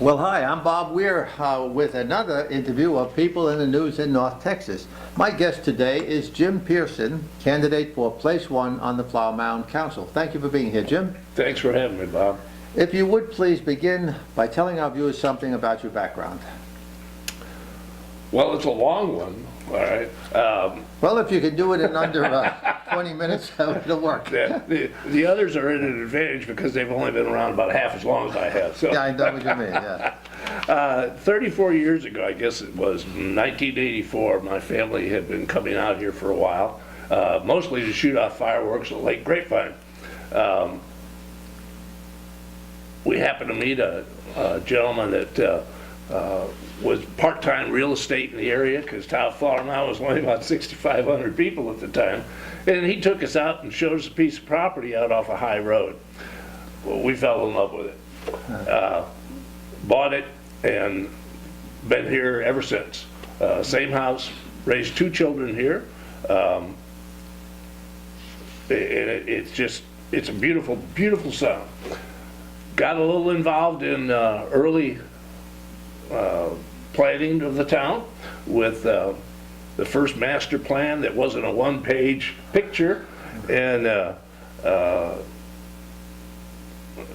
Well, hi, I'm Bob Weir with another interview of People in the News in North Texas. My guest today is Jim Pierson, candidate for Place 1 on the Flower Mound Council. Thank you for being here, Jim. Thanks for having me, Bob. If you would please begin by telling our viewers something about your background. Well, it's a long one, all right. Well, if you can do it in under 20 minutes, it'll work. The others are at an advantage because they've only been around about half as long as I have. So. Yeah, I know what you mean, yeah. 34 years ago, I guess it was, 1984, my family had been coming out here for a while, mostly to shoot off fireworks at Lake Grapevine. We happened to meet a gentleman that was part-time real estate in the area, because Flower Mound was only about 6,500 people at the time, and he took us out and showed us a piece of property out off a high road. Well, we fell in love with it. Bought it and been here ever since. Same house, raised 2 children here. It's a beautiful, beautiful sound. Got a little involved in early planning of the town with the first master plan that wasn't a one-page picture, and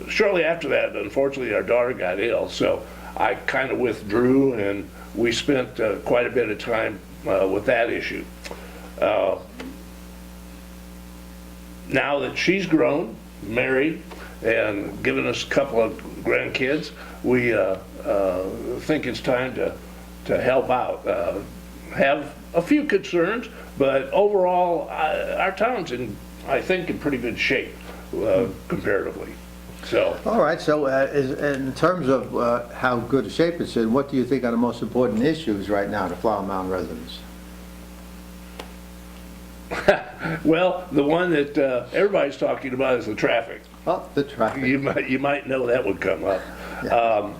shortly after that, unfortunately, our daughter got ill, so I kind of withdrew, and we spent quite a bit of time with that issue. Now that she's grown, married, and given us a couple of grandkids, we think it's time to help out. Have a few concerns, but overall, our town's I think, in pretty good shape comparatively. So. All right, so in terms of how good a shape it's in, what do you think are the most important issues right now to Flower Mound residents? Well, the one that everybody's talking about is the traffic. Oh, the traffic. You might know that would come up. Yeah.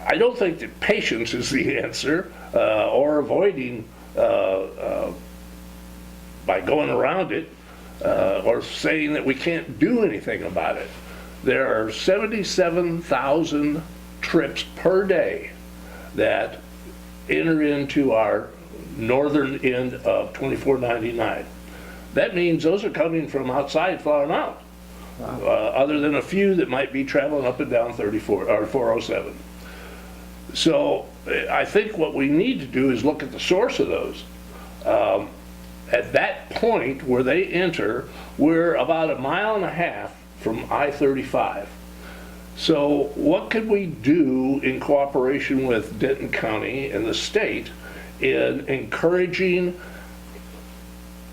I don't think that patience is the answer, or avoiding by going around it, or saying that we can't do anything about it. There are 77,000 trips per day that enter into our northern end of 2499. That means those are coming from outside Flower Mound. Wow. Other than a few that might be traveling up and down 34 or 407. So I think what we need to do is look at the source of those. At that point where they enter, we're about 1.5 miles from I-35. So what could we do in cooperation with Denton County and the state in encouraging,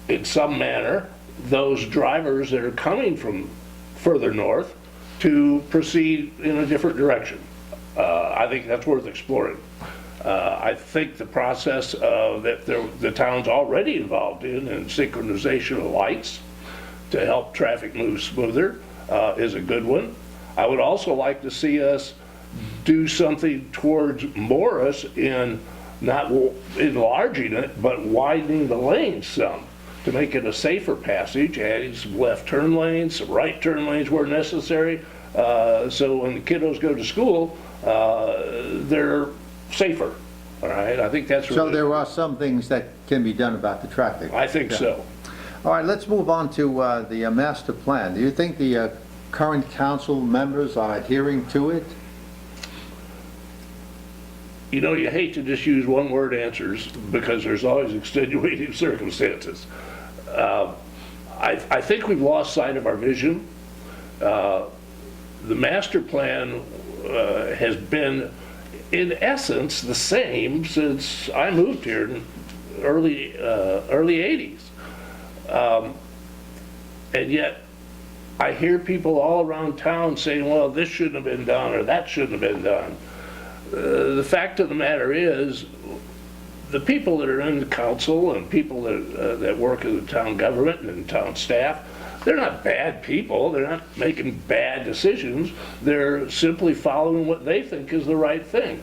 in some manner, those drivers that are coming from further north to proceed in a different direction? I think that's worth exploring. I think the process that the town's already involved in synchronization of lights to help traffic move smoother is a good one. I would also like to see us do something towards Morris in not enlarging it, but widening the lanes some to make it a safer passage, adding some left turn lanes, some right turn lanes where necessary, so when the kiddos go to school, they're safer. All right, I think that's really. So there are some things that can be done about the traffic. I think so. All right, let's move on to the master plan. Do you think the current council members are adhering to it? You know, you hate to just use one-word answers because there's always extenuating circumstances. I think we've lost sight of our vision. The master plan has been, in essence, the same since I moved here in early 80s. And yet, I hear people all around town saying, well, this shouldn't have been done or that shouldn't have been done. The fact of the matter is, the people that are in the council and people that work in the town government and town staff, they're not bad people. They're not making bad decisions. They're simply following what they think is the right thing.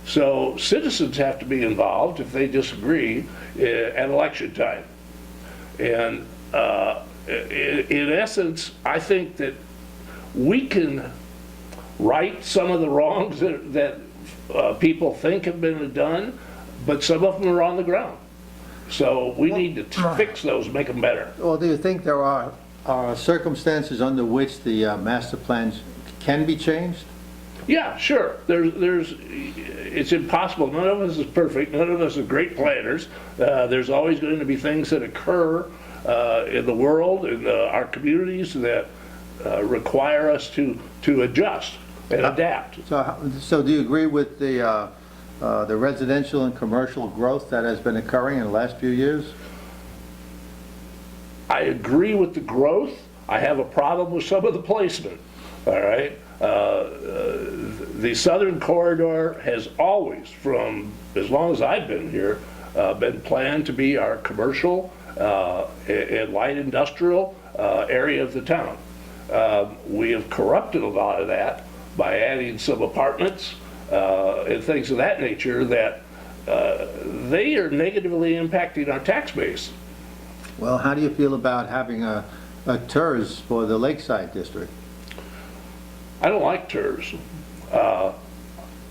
So citizens have to be involved if they disagree at election time. And in essence, I think that we can right some of the wrongs that people think have been done, but some of them are on the ground. So we need to fix those, make them better. Well, do you think there are circumstances under which the master plans can be changed? Yeah, sure. It's impossible. None of us is perfect. None of us are great planners. There's always going to be things that occur in the world, in our communities, that require us to adjust and adapt. So do you agree with the residential and commercial growth that has been occurring in the last few years? I agree with the growth. I have a problem with some of the placement, all right? The southern corridor has always, from as long as I've been here, been planned to be our commercial and light industrial area of the town. We have corrupted a lot of that by adding some apartments and things of that nature that they are negatively impacting our tax base. Well, how do you feel about having a TERS for the Lakeside District? I don't like TERS,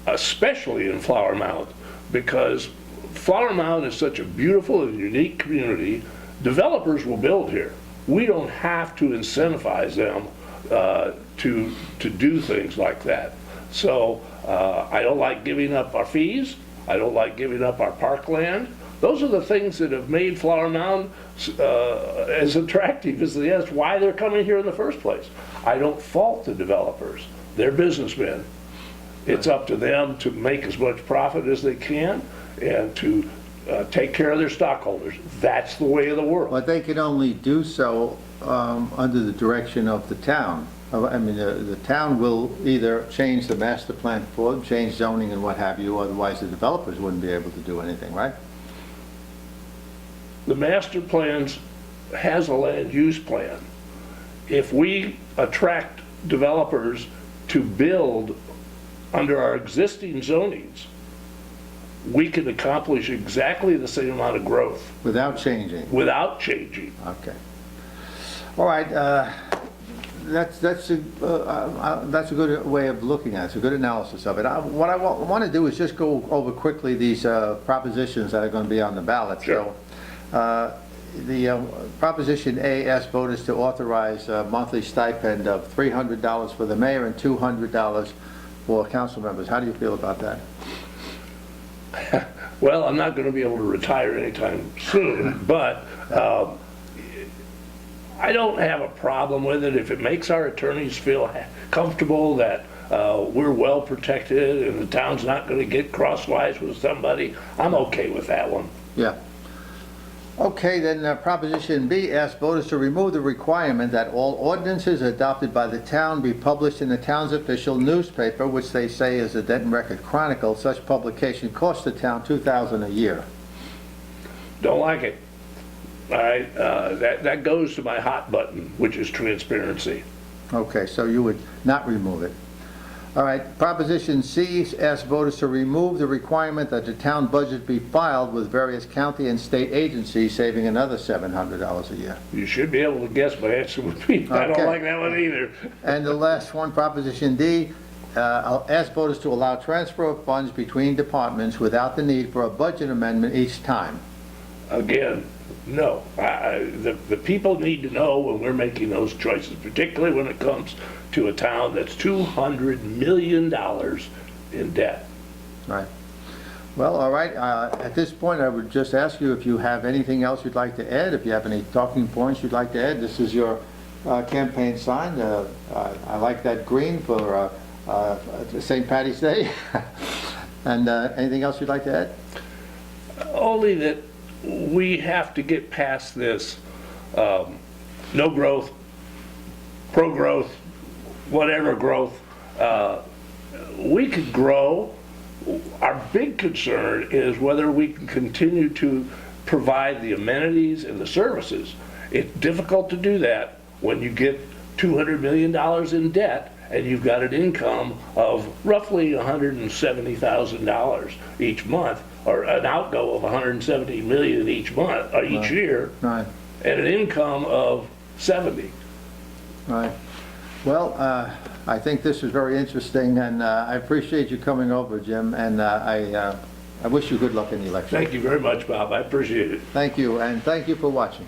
especially in Flower Mound, because Flower Mound is such a beautiful and unique community. Developers will build here. We don't have to incentivize them to do things like that. So I don't like giving up our fees. I don't like giving up our parkland. Those are the things that have made Flower Mound as attractive as it is, why they're coming here in the first place. I don't fault the developers. They're businessmen. It's up to them to make as much profit as they can and to take care of their stockholders. That's the way of the world. But they can only do so under the direction of the town. I mean, the town will either change the master plan for them, change zoning and what have you, otherwise the developers wouldn't be able to do anything, right? The master plans has a land use plan. If we attract developers to build under our existing zonings, we can accomplish exactly the same amount of growth. Without changing? Without changing. Okay. All right, that's a good way of looking at it. It's a good analysis of it. What I want to do is just go over quickly these propositions that are going to be on the ballot. Sure. So, the Proposition A asks voters to authorize a monthly stipend of $300 for the mayor and $200 for council members. How do you feel about that? Well, I'm not going to be able to retire anytime soon, but I don't have a problem with it if it makes our attorneys feel comfortable that we're well protected and the town's not going to get crosswise with somebody. I'm okay with that one. Yeah. Okay, then Proposition B asks voters to remove the requirement that all ordinances adopted by the town be published in the town's official newspaper, which they say is the Denton Record Chronicle. Such publication costs the town $2,000 a year. Don't like it. All right, that goes to my hot button, which is transparency. Okay, so you would not remove it. All right, Proposition C asks voters to remove the requirement that the town budget be filed with various county and state agencies, saving another $700 a year. You should be able to guess my answer would be, I don't like that one either. And the last one, Proposition D, asks voters to allow transfer of funds between departments without the need for a budget amendment each time. Again, no. The people need to know when we're making those choices, particularly when it comes to a town that's $200 million in debt. Right. Well, all right. At this point, I would just ask you if you have anything else you'd like to add, if you have any talking points you'd like to add. This is your campaign sign. I like that green for St. Paddy's Day. And anything else you'd like to add? Only that we have to get past this no growth, pro-growth, whatever growth. We could grow. Our big concern is whether we can continue to provide the amenities and the services. It's difficult to do that when you get $200 million in debt and you've got an income of roughly $170,000 each month, or an outgo of $170 million each month, or each year, Right. and an income of 70. Right. Well, I think this is very interesting, and I appreciate you coming over, Jim, and I wish you good luck in the election. Thank you very much, Bob. I appreciate it. Thank you, and thank you for watching.